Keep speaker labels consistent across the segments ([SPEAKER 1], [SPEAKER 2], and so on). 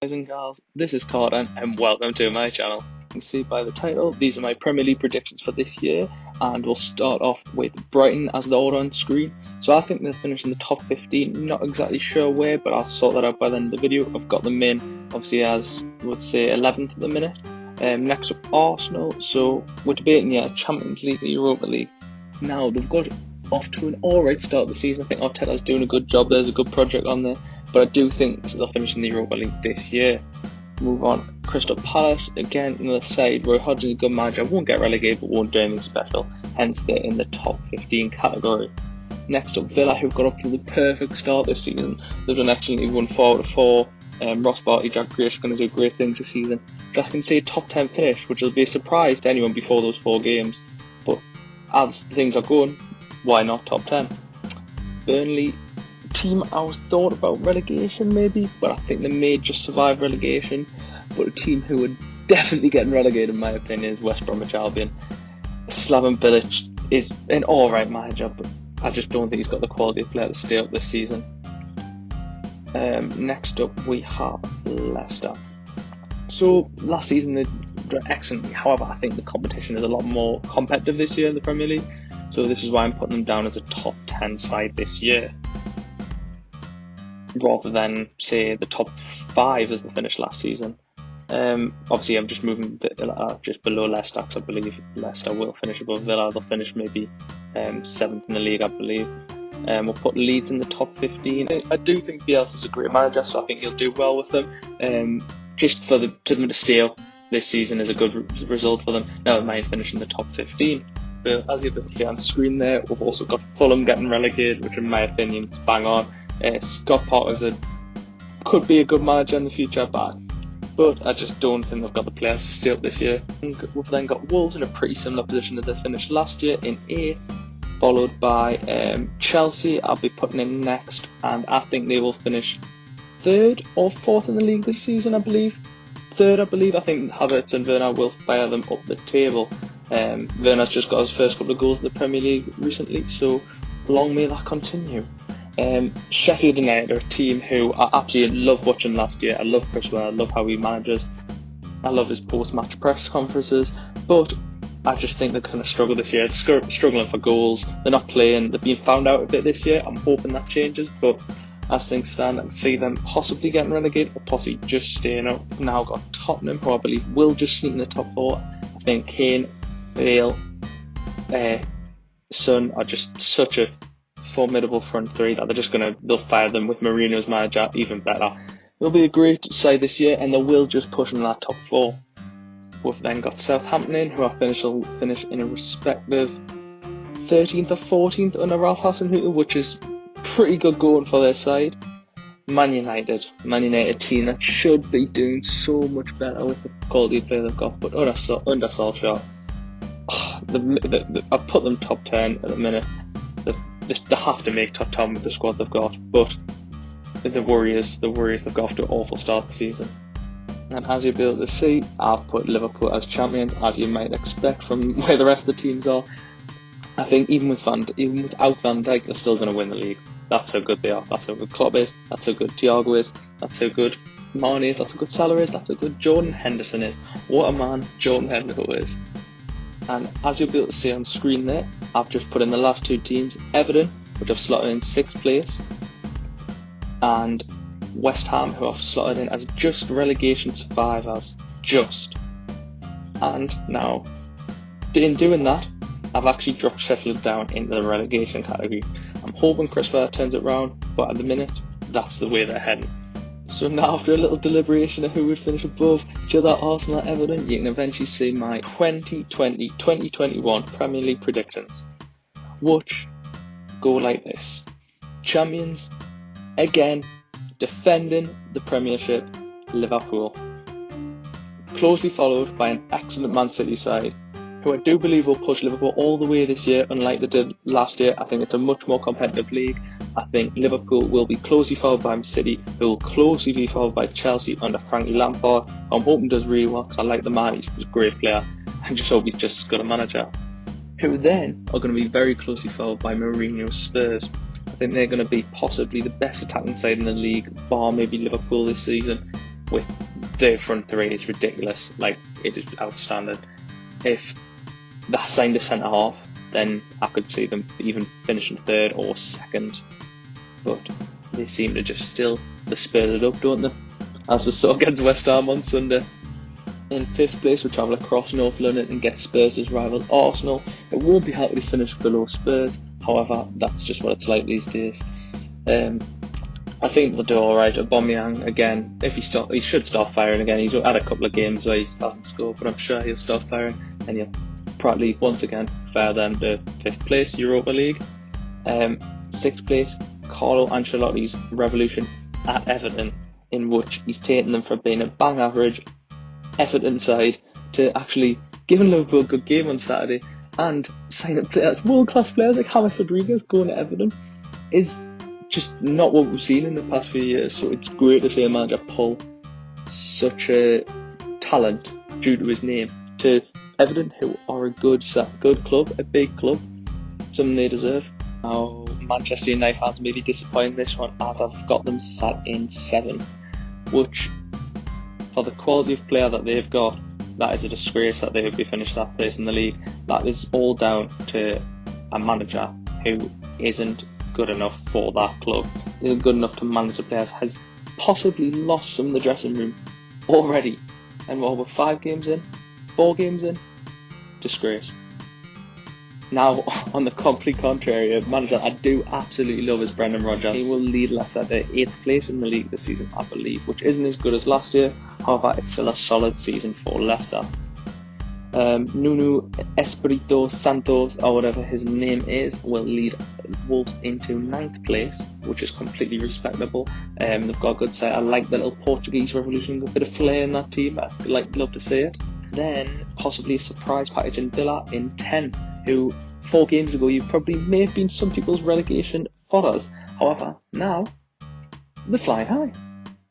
[SPEAKER 1] Guys and gals, this is Kartan and welcome to my channel. You can see by the title, these are my Premier League predictions for this year, and we'll start off with Brighton as the order on screen. So I think they'll finish in the top 15, not exactly sure where, but I'll sort that out by the end of the video. I've got them in, obviously, as, let's say, 11th at the minute. Next up, Arsenal. So we're debating, Champions League or Europa League. Now, they've got off to an alright start of the season. I think Arteta's doing a good job. There's a good project on there, but I do think they'll finish in the Europa League this year. Move on, Crystal Palace, again, another side. Roy Hodgson's a good manager, won't get relegated, but won't do anything special, hence they're in the top 15 category. Next up, Villa, who got up to the perfect start this season. They've done excellently, won 4-4. Ross Barkley, Jack Grealish are going to do great things this season. But I can see a top 10 finish, which will be a surprise to anyone before those 4 games. But as things are going, why not top 10? Burnley, team I was thought about relegation maybe, but I think they may just survive relegation. But a team who would definitely get relegated, in my opinion, is West Bromwich Albion. Slaven Bilic is an alright manager, but I just don't think he's got the quality of player to stay up this season. Next up we have Leicester. So last season they did excellently, however I think the competition is a lot more competitive this year in the Premier League, so this is why I'm putting them down as a top 10 side this year, rather than say the top 5 as they finished last season. Obviously I'm just moving just below Leicester, because I believe Leicester will finish above Villa. They'll finish maybe 7th in the league, I believe. We'll put Leeds in the top 15. I do think Bielsa's a great manager, so I think he'll do well with them. Just for them to stay up this season is a good result for them. Never mind finishing the top 15. But as you're able to see on screen there, we've also got Fulham getting relegated, which in my opinion is bang on. Scott Parker could be a good manager in the future, but I just don't think they've got the players to stay up this year. We've then got Wolves in a pretty similar position that they finished last year in 8th, followed by Chelsea. I'll be putting in next, and I think they will finish 3rd or 4th in the league this season, I believe. 3rd, I believe. I think Havertz and Werner will fire them up the table. Werner's just got his first couple of goals in the Premier League recently, so long may that continue. Sheffield United are a team who I absolutely love watching last year. I love Chris Ware, I love how he manages, I love his post-match press conferences, but I just think they're going to struggle this year. They're struggling for goals, they're not playing, they've been found out a bit this year. I'm hoping that changes, but as things stand, I can see them possibly getting relegated or possibly just staying up. We've now got Tottenham, who I believe will just sneak in the top 4. I think Kane, Bale, Son are just such a formidable front 3 that they'll fire them with Mourinho as manager even better. It'll be a great side this year, and they will just push in that top 4. We've then got Southampton in, who will finish in a respective 13th or 14th under Ralph Hasenhüttl, which is pretty good going for their side. Man United team that should be doing so much better with the quality of play they've got, but under Solskjaer, I've put them top 10 at the minute. They have to make top 10 with the squad they've got, but the Warriors they've got off to an awful start the season. And as you'll be able to see, I've put Liverpool as champions, as you might expect from where the rest of the teams are. I think even without Van Dijk, they're still going to win the league. That's how good they are. That's how good Klopp is. That's how good Thiago is. That's how good Mane is. That's how good Salah is. That's how good Jordan Henderson is. What a man Jordan Henderson is. And as you'll be able to see on screen there, I've just put in the last 2 teams. Everton, which I've slotted in 6th place, and West Ham, who I've slotted in as just relegation survivors. Just. And now, in doing that, I've actually dropped Sheffield down into the relegation category. I'm hoping Chris Ware turns it round, but at the minute, that's the way they're heading. So now, after a little deliberation of who would finish above each other, Arsenal and Everton, you can eventually see my 2020-2021 Premier League predictions, which go like this. Champions, again, defending the Premiership, Liverpool. Closely followed by an excellent Man City side, who I do believe will push Liverpool all the way this year, unlike they did last year. I think it's a much more competitive league. I think Liverpool will be closely followed by Man City, who will closely be followed by Chelsea under Frank Lampard. I'm hoping does really well, because I like the man, he's a great player. I just hope he's just as good a manager. Who then are going to be very closely followed by Mourinho's Spurs. I think they're going to be possibly the best attacking side in the league, bar maybe Liverpool this season. with their front three is ridiculous. Like, it is outstanding. If they signed a centre half, then I could see them even finishing third or second. But they seem to just still spur it up, don't they? As we saw against West Ham on Sunday. In 5th place, we travel across North London and get Spurs' rival Arsenal. It won't be happy to finish below Spurs, however, that's just what it's like these days. I think they'll do alright. Aubameyang, again, if he should start firing again. He's had a couple of games where he hasn't scored, but I'm sure he'll start firing, and he'll probably once again fare them to 5th place, Europa League. 6th place, Carlo Ancelotti's revolution at Everton, in which he's taken them from being a bang average Everton side to actually giving Liverpool a good game on Saturday and signing players, world-class players like James Rodriguez going to Everton is just not what we've seen in the past few years. So it's great to see a manager pull such a talent due to his name to Everton, who are a good club, a big club, something they deserve. Now, Manchester United fans may be disappointed in this one, as I've got them sat in 7th, which, for the quality of player that they've got, that is a disgrace that they would be finished that place in the league. That is all down to a manager who isn't good enough for that club, isn't good enough to manage the players, has possibly lost some of the dressing room already. And we're 4 games in, disgrace. Now, on the complete contrary, a manager I do absolutely love is Brendan Rodgers. He will lead Leicester to 8th place in the league this season, I believe, which isn't as good as last year. However, it's still a solid season for Leicester. Nuno Espirito Santos, or whatever his name is, will lead Wolves into 9th place, which is completely respectable. They've got a good side. I like the little Portuguese revolution, a bit of flair in that team. I'd love to see it. Then possibly a surprise package in Villa in 10, who 4 games ago may have been some people's relegation fodder. However, now they're flying high.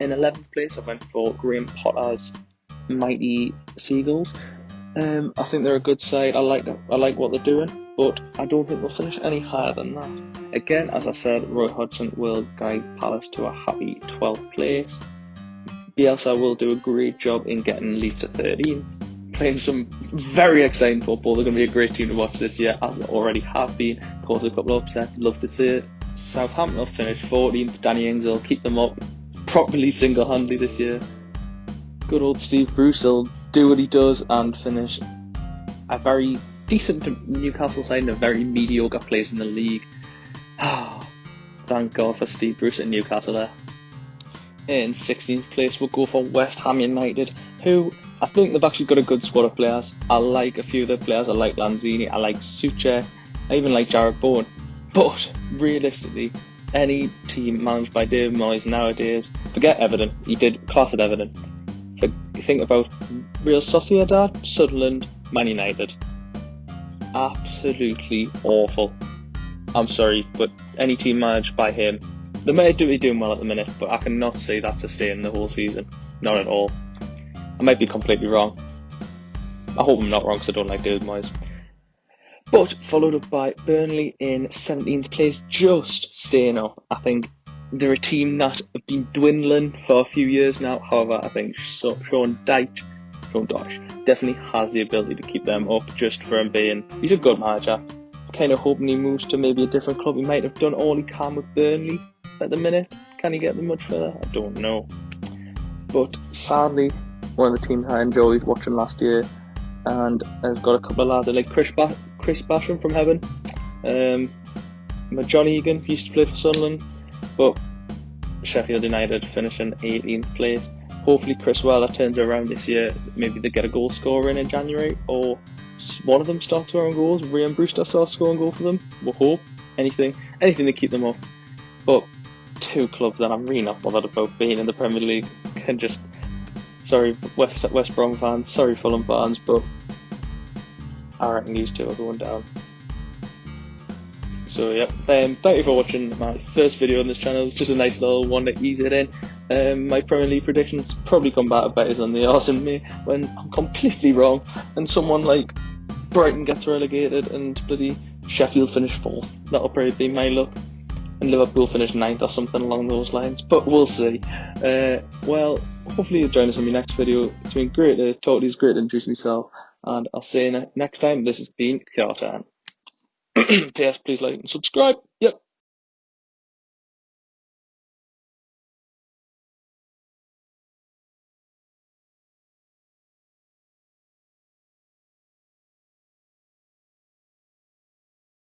[SPEAKER 1] In 11th place, I went for Graham Potter's mighty Seagulls. I think they're a good side. I like what they're doing, but I don't think they'll finish any higher than that. Again, as I said, Roy Hodgson will guide Palace to a happy 12th place. Bielsa will do a great job in getting Leeds to 13, playing some very exciting football. They're going to be a great team to watch this year, as they already have been. Caused a couple of upsets, love to see it. Southampton will finish 14th. Danny Ings will keep them up properly single-handedly this year. Good old Steve Bruce will do what he does and finish a very decent Newcastle side in a very mediocre place in the league. Thank God for Steve Bruce at Newcastle there. In 16th place, we'll go for West Ham United, who I think they've actually got a good squad of players. I like a few of their players. I like Lanzini, I like Suchek, I even like Jared Bowen. But realistically, any team managed by David Moyes nowadays, forget Everton, he did class at Everton. Think about Real Sociedad, Sunderland, Man United. Absolutely awful. I'm sorry, but any team managed by him, they might be doing well at the minute, but I cannot say that to stay in the whole season. Not at all. I might be completely wrong. I hope I'm not wrong because I don't like David Moyes. But followed up by Burnley in 17th place, just staying up. I think they're a team that have been dwindling for a few years now. However, I think Sean Dyche definitely has the ability to keep them up just for him being... He's a good manager. Kind of hoping he moves to maybe a different club. He might have done all he can with Burnley at the minute. Can he get them much further? I don't know. But sadly, one of the teams I enjoyed watching last year, and I've got a couple of lads I like, Chris Basham from Heaven, John Egan used to play for Sunderland, but Sheffield United finishing 18th place. Hopefully Chris Weller turns around this year. Maybe they get a goal scorer in January, or one of them starts scoring goals. Ryan Brewster starts scoring goals for them. We'll hope. Anything to keep them up. But 2 clubs that I'm really not bothered about being in the Premier League can just... Sorry, West Brom fans, sorry Fulham fans, but I reckon these 2 are going down. So yeah, thank you for watching my first video on this channel. It's just a nice little one to ease it in. My Premier League predictions probably come back better on the arse in me when I'm completely wrong and someone like Brighton gets relegated and bloody Sheffield finish 4th. That'll probably be my luck. And Liverpool finish 9th or something along those lines, but we'll see. Well, hopefully you'll join us on my next video. It's been great to talk to you, it's great to introduce myself, and I'll see you next time. This has been Kartan. PS, please like and subscribe. Yep.